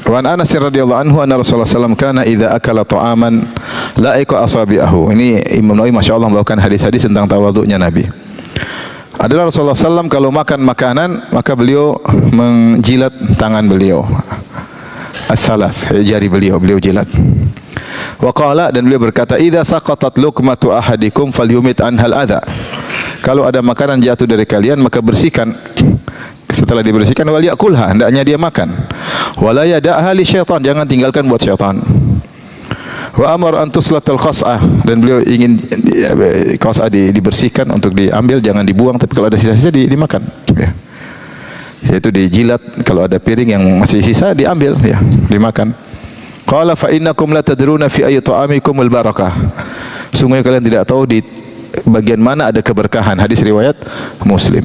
Wa an Anas radhiyallahu anhu anna Rasulullah sallallahu alaihi wasallam kana idza akala ta'aman la'iqa asabi'ahu. Ini Imam Nawawi masyaallah membawakan hadis-hadis tentang tawadhu'nya Nabi. Adalah Rasulullah sallallahu kalau makan makanan maka beliau menjilat tangan beliau. As-salas, jari beliau jilat. Wa qala, dan beliau berkata, idza saqatat luqmatu ahadikum falyumit anhal adha. Kalau ada makanan jatuh dari kalian maka bersihkan. Setelah dibersihkan wal yakulha, hendaknya dia makan. Wala yada'ha li syaitan, jangan tinggalkan buat syaitan. Wa amar an tuslatal khas'ah, dan beliau ingin khas'ah dibersihkan untuk diambil, jangan dibuang, tapi kalau ada sisa-sisa dimakan. Ya. Yaitu dijilat, kalau ada piring yang masih sisa diambil, ya, dimakan. Qala fa innakum la tadruna fi ayyi ta'amikumul barakah. Sungguh kalian tidak tahu di bagian mana ada keberkahan. Hadis riwayat Muslim.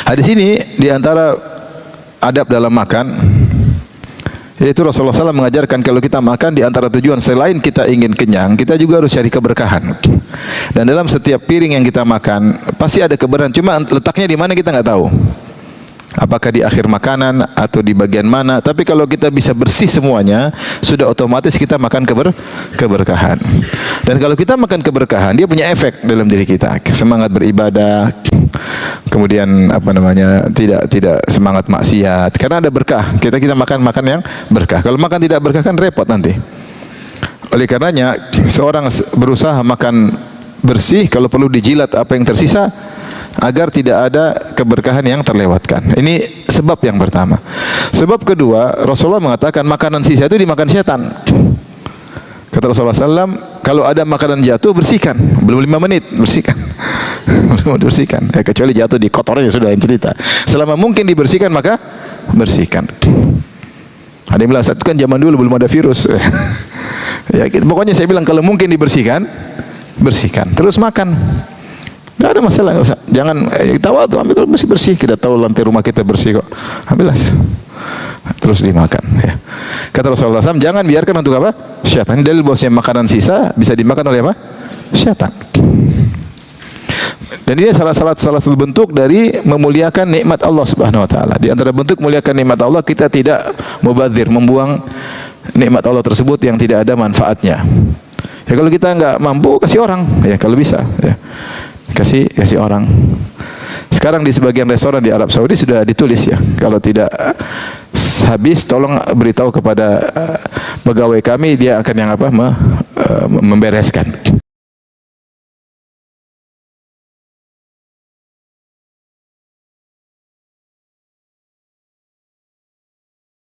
Hadis ini diantara adab dalam makan, yaitu Rasulullah SAW mengajarkan kalau kita makan diantara tujuan selain kita ingin kenyang, kita juga harus cari keberkahan. Dan dalam setiap piring yang kita makan pasti ada keberkahan. Cuma letaknya di mana kita nggak tahu. Apakah di akhir makanan atau di bagian mana? Tapi kalau kita bisa bersih semuanya, sudah otomatis kita makan keberkahan. Dan kalau kita makan keberkahan, dia punya efek dalam diri kita. Semangat beribadah, kemudian tidak semangat maksiat. Karena ada berkah. Kita makan yang berkah. Kalau makan tidak berkah kan repot nanti. Oleh karenanya seorang berusaha makan bersih, kalau perlu dijilat apa yang tersisa, agar tidak ada keberkahan yang terlewatkan. Ini sebab yang pertama. Sebab kedua, Rasulullah mengatakan makanan sisa itu dimakan setan. Kata Rasulullah SAW, kalau ada makanan jatuh bersihkan. Belum 5 menit bersihkan. Belum bersihkan. Kecuali jatuh di kotornya sudah yang cerita. Selama mungkin dibersihkan maka bersihkan. Ada yang bilang, itu kan zaman dulu belum ada virus. Ya, pokoknya saya bilang kalau mungkin dibersihkan, bersihkan. Terus makan. Tidak ada masalah, nggak usah. Jangan tawadhu, ambil masih bersih. Kita tahu lantai rumah kita bersih kok. Ambil aja. Terus dimakan. Ya. Kata Rasulullah SAW, jangan biarkan untuk apa? Syaitan. Ini dalil bahwasanya makanan sisa bisa dimakan oleh apa? Syaitan. Dan ini salah satu bentuk dari memuliakan nikmat Allah Subhanahu Wa Taala. Di antara bentuk memuliakan nikmat Allah, kita tidak mubadzir, membuang nikmat Allah tersebut yang tidak ada manfaatnya. Ya kalau kita nggak mampu, kasih orang. Ya kalau bisa. Ya. Kasih orang. Sekarang di sebagian restoran di Arab Saudi sudah ditulis ya, kalau tidak habis tolong beritahu kepada pegawai kami, dia akan yang membereskan.